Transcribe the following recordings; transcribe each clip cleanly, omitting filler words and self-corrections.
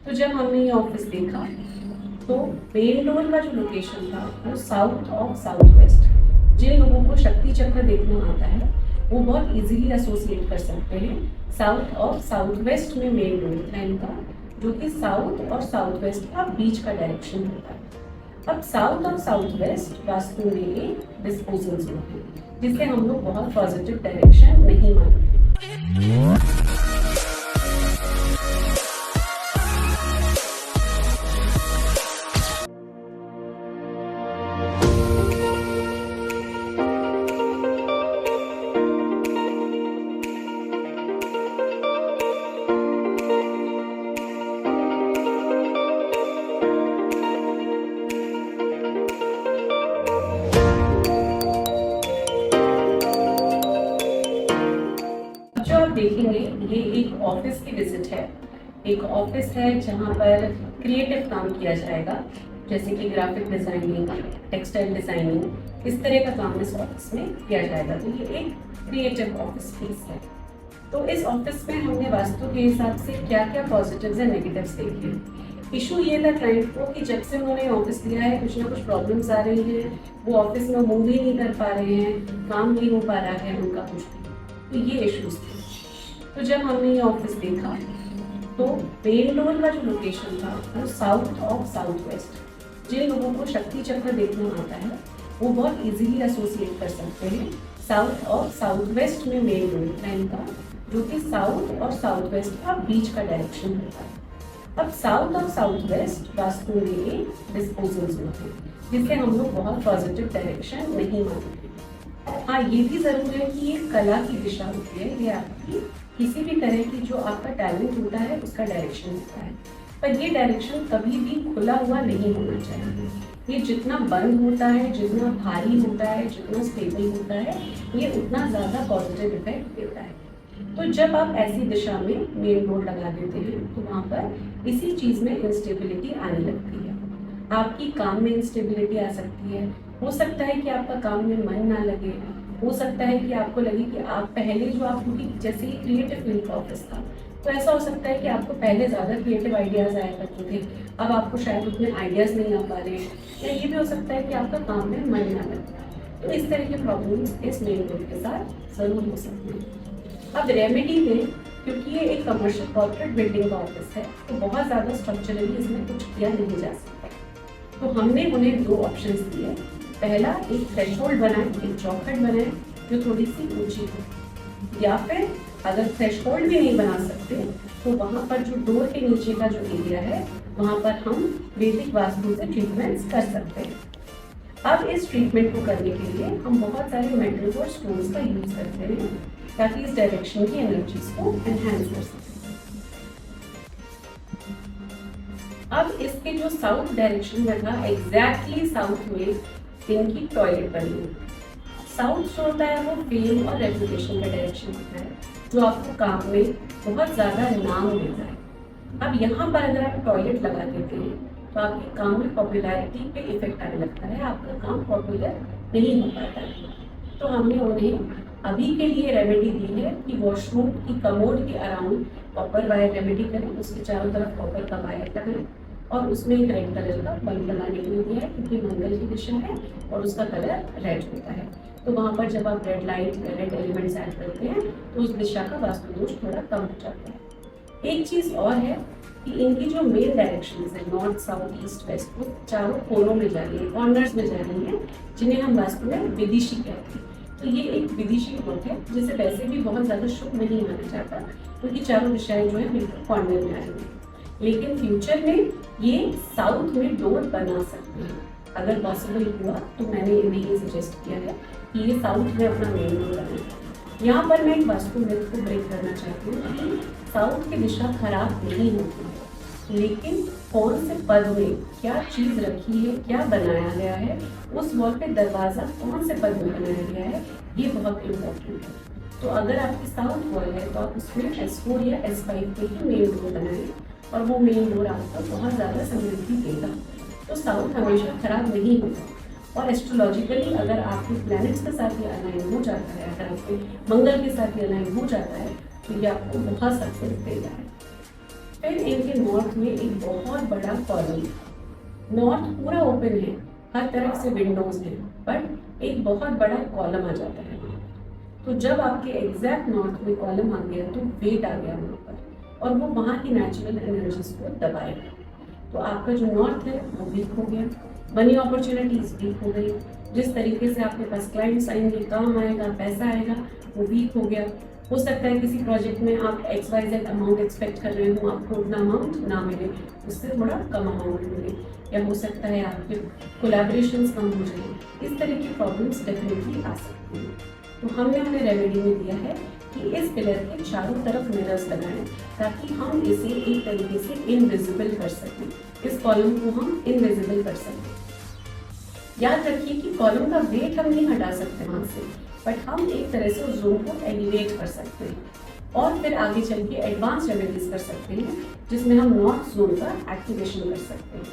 तो जब हमने ये ऑफिस देखा तो मेन डोर का जो लोकेशन था वो साउथ ऑफ साउथ वेस्ट। जिन लोगों को शक्ति चक्र देखना आता है वो बहुत इजीली एसोसिएट कर सकते हैं साउथ ऑफ साउथ वेस्ट में मेन डोर लाइन का, जो कि साउथ और साउथ वेस्ट का बीच का डायरेक्शन होता है। अब साउथ और साउथ वेस्ट वास्तु में एक डिस्पोजल जोन है, जिसे हम लोग बहुत पॉजिटिव डायरेक्शन नहीं मानते। जो आप देखेंगे ये एक ऑफिस की विजिट है। एक ऑफिस है जहाँ पर क्रिएटिव काम किया जाएगा, जैसे कि ग्राफिक डिजाइनिंग, टेक्सटाइल डिजाइनिंग, इस तरह का काम इस ऑफिस में किया जाएगा। तो ये एक क्रिएटिव ऑफिस स्पेस है। तो इस ऑफिस में हमने वास्तु के हिसाब से क्या क्या पॉजिटिव्स एंड नेगेटिव्स देखे। इशू ये था क्लाइंट को कि जब से उन्होंने ऑफिस लिया है कुछ ना कुछ प्रॉब्लम्स आ रही हैं, वो ऑफिस में मूव ही नहीं कर पा रहे हैं, काम नहीं हो पा रहा है उनका कुछ भी। तो ये इश्यूज थे। तो जब हमने ये ऑफिस देखा तो मेन डोर का जो लोकेशन था वो साउथ ऑफ साउथ वेस्ट। जिन लोगों को शक्ति चक्र देखना आता है वो बहुत इजीली एसोसिएट कर सकते हैं साउथ ऑफ साउथ वेस्ट में मेन डोर लाइन का, जो कि साउथ और साउथ वेस्ट का बीच का डायरेक्शन होता है। अब साउथ और साउथ वेस्ट वास्तु में एक डिस्पोजल जोन है, जिसे हम लोग बहुत पॉजिटिव डायरेक्शन नहीं मानते। हाँ, ये भी जरूर है कि ये कला की दिशा होती है, ये आपकी किसी भी तरह की जो आपका टैलेंट होता है उसका डायरेक्शन होता है। पर ये डायरेक्शन कभी भी खुला हुआ नहीं होना चाहिए। ये जितना बंद होता है, जितना भारी होता है, जितना स्टेबल होता है, ये उतना ज़्यादा पॉजिटिव इफेक्ट देता है। तो जब आप ऐसी दिशा में मेन डोर लगा देते हैं तो वहाँ पर इसी चीज़ में इंस्टेबिलिटी आने लगती है। आपकी काम में इंस्टेबिलिटी आ सकती है। हो सकता है कि आपका काम में मन ना लगे, हो सकता है कि आपको लगे कि आप पहले जो आप, क्योंकि जैसे ही क्रिएटिव फील्ड का ऑफिस था तो ऐसा हो सकता है कि आपको पहले ज़्यादा क्रिएटिव आइडियाज़ आया करते थे, अब आपको शायद उतने आइडियाज़ नहीं आ पा रहे हैं, या ये भी हो सकता है कि आपका काम में मन ना लगे। तो इस तरह के प्रॉब्लम्स इस मेन डोर के साथ ज़रूर हो सकते हैं। अब रेमेडी में, क्योंकि ये एक कमर्शियल कॉर्पोरेट बिल्डिंग का ऑफिस है तो बहुत ज़्यादा स्ट्रक्चरली इसमें कुछ किया नहीं जा सकता। तो हमने उन्हें दो ऑप्शंस दिए। पहला, एक थ्रेशोल्ड बनाए, एक चौखट बनाए जो थोड़ी सी ऊंची हो, या फिर अगर थ्रेशोल्ड भी नहीं बना सकते तो वहाँ पर जो डोर के नीचे का जो एरिया है वहाँ पर हम वैदिक वास्तु से ट्रीटमेंट्स कर सकते हैं। अब इस ट्रीटमेंट को करने के लिए हम बहुत सारे मेटल्स और स्टोन्स का यूज करते हैं ताकि इस डायरेक्शन की एनर्जीज को एनहांस कर सकें। अब इसके जो साउथ डायरेक्शन में था, एग्जैक्टली साउथ में इनकी टॉयलेट बनी है। साउथ जो होता है वो फेम और रेपुटेशन का डायरेक्शन होता है, जो आपको काम में बहुत ज़्यादा नाम देता है। अब यहाँ पर अगर आप टॉयलेट लगा देते हैं तो आपके काम में पॉपुलैरिटी पे इफेक्ट आने लगता है, आपका काम पॉपुलर नहीं हो पाता है। तो हमने उन्हें अभी के लिए रेमेडी दी है कि वॉशरूम की कमोड के अराउंड कॉपर वायर रेमेडी करें, उसके चारों तरफ कॉपर का वायर लगाएं और उसमें एक रेड कलर का बल्ब लगाने के लिए दिया है, क्योंकि मंगल की दिशा है और उसका कलर रेड होता है। तो वहाँ पर जब आप red light, red elements add करते हैं तो उस दिशा का वास्तु दोष थोड़ा कम हो जाता है। एक चीज़ और है कि इनकी जो मेन डायरेक्शन है, नॉर्थ, साउथ, ईस्ट, वेस्ट, वो चारों कोनों में जा रही है, कॉर्नर्स में जा रही है, जिन्हें हम वास्तु में विदिशी कहते हैं। तो ये एक विदिशी ग्रोथ है, जिसे वैसे भी बहुत ज़्यादा शुभ नहीं माना जाता, क्योंकि चारों दिशाएं जो है बिल्कुल कॉर्नर में आ रही है। लेकिन फ्यूचर में ये साउथ में डोर बना सकते हैं। अगर पॉसिबल हुआ तो मैंने इन्हें ये सजेस्ट किया है कि ये साउथ में अपना मेन डोर बनाए। यहाँ पर मैं एक वास्तु मिथ को ब्रेक करना चाहती हूँ कि साउथ की दिशा खराब नहीं होती है, लेकिन कौन से पद में क्या चीज़ रखी है, क्या बनाया गया है, उस वॉल पे दरवाज़ा कौन से पद में बनाया गया है, ये बहुत इम्पोर्टेंट है। तो अगर आपकी साउथ वॉल है तो आप उसमें S4 या S5 पे ही मेन डोर बनाएं और वो मेन डोर आपको बहुत ज़्यादा समृद्धि देगा। तो साउथ हमेशा खराब नहीं होता। और एस्ट्रोलॉजिकली अगर आपके प्लैनेट्स के साथ ये अलाइन हो जाता है, अगर आपके मंगल के साथ ये अलाइन हो जाता है तो ये आपको बहुत सक्सेस देगा है। फिर इनके नॉर्थ में एक बहुत बड़ा कॉलम, नॉर्थ पूरा ओपन है, हर तरफ से विंडोज हैं, बट एक बहुत बड़ा कॉलम आ जाता है। तो जब आपके एग्जैक्ट नॉर्थ में कॉलम आ गया तो वेट आ गया वहाँ पर, और वो वहाँ की नेचुरल एनर्जीज को दबाएगा। तो आपका जो नॉर्थ है वो वीक हो गया, मनी अपॉर्चुनिटीज वीक हो गई, जिस तरीके से आपके पास क्लाइंट्स आएंगे, काम आएगा, पैसा आएगा, वो वीक हो गया। हो सकता है किसी प्रोजेक्ट में आप XYZ अमाउंट एक्सपेक्ट कर रहे हो, आपको उतना अमाउंट ना मिले, उससे थोड़ा कम अमाउंट मिले, या हो सकता है आपके कोलैबोरेशंस कम हो जाए। इस तरह की प्रॉब्लम्स डेफिनेटली आ सकती हैं। तो हमने उन्हें रेमेडी में दिया है कि इस पिलर के चारों तरफ मिरर्स लगाएं, ताकि हम इसे एक तरीके से इनविजिबल कर सकें, इस कॉलम को हम इनविजिबल कर सकें। याद रखिए कि कॉलम का वेट हम नहीं हटा सकते वहाँ से, बट हम एक तरह से उस जोन को एलिवेट कर सकते हैं, और फिर आगे चल के एडवांस रेमेडीज कर सकते हैं, जिसमें हम नॉर्थ जोन का एक्टिवेशन कर सकते हैं।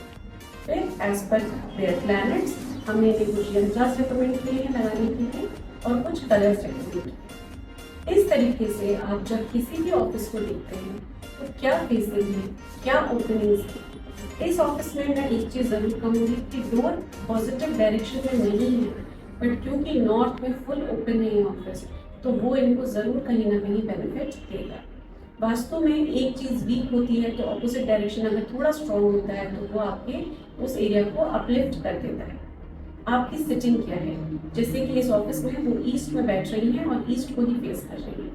फिर एज पर देयर प्लैनेट्स हमने इन्हें कुछ यंत्रास रिकमेंड किए हैं लगाने के लिए, और कुछ कलर्स रिकमेंड किए। इस तरीके से आप जब किसी भी ऑफिस को देखते हैं तो क्या फेसिंग है, क्या ओपनिंग्स है। इस ऑफिस में मैं एक चीज़ ज़रूर कहूँगी कि डोर पॉजिटिव डायरेक्शन में नहीं है, बट क्योंकि नॉर्थ में फुल ओपन है ये ऑफिस, तो वो इनको ज़रूर कहीं ना कहीं बेनिफिट देगा। वास्तु में एक चीज़ वीक होती है तो ऑपोजिट डायरेक्शन अगर थोड़ा स्ट्रॉन्ग होता है तो वो आपके उस एरिया को अपलिफ्ट कर देता है। आपकी सिटिंग क्या है, जैसे कि इस ऑफिस में वो ईस्ट में बैठ रही हैं और ईस्ट को ही फेस कर रही हैं,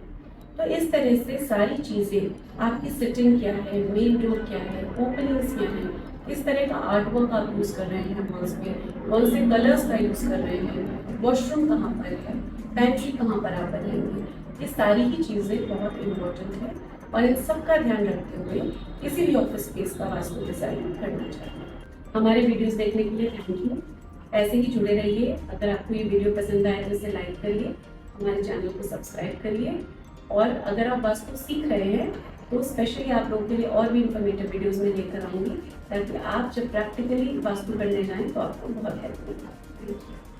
तो इस तरह से सारी चीज़ें, आपकी सिटिंग क्या है, मेन डोर क्या है, ओपनिंग्स क्या है, किस तरह का आर्टवर्क आप यूज़ कर रहे हैं वॉल्स पे, कौन से कलर्स का यूज़ कर रहे हैं, वॉशरूम कहाँ पर है, पेंट्री कहाँ पर आप बनाएंगे, ये सारी ही चीज़ें बहुत इम्पोर्टेंट है, और इन सब का ध्यान रखते हुए किसी भी ऑफिस स्पेस का वास्तु डिज़ाइन करना चाहिए। हमारे वीडियोज़ देखने के लिए थैंक यू। ऐसे ही जुड़े रहिए। अगर आपको ये वीडियो पसंद आए तो इसे लाइक करिए, हमारे चैनल को सब्सक्राइब करिए, और अगर आप वास्तु सीख रहे हैं तो स्पेशली आप लोगों के लिए और भी इंफॉर्मेटिव वीडियोस में लेकर आऊँगी, ताकि आप जब प्रैक्टिकली वास्तु करने जाएं तो आपको बहुत हेल्प मिले। Thank you.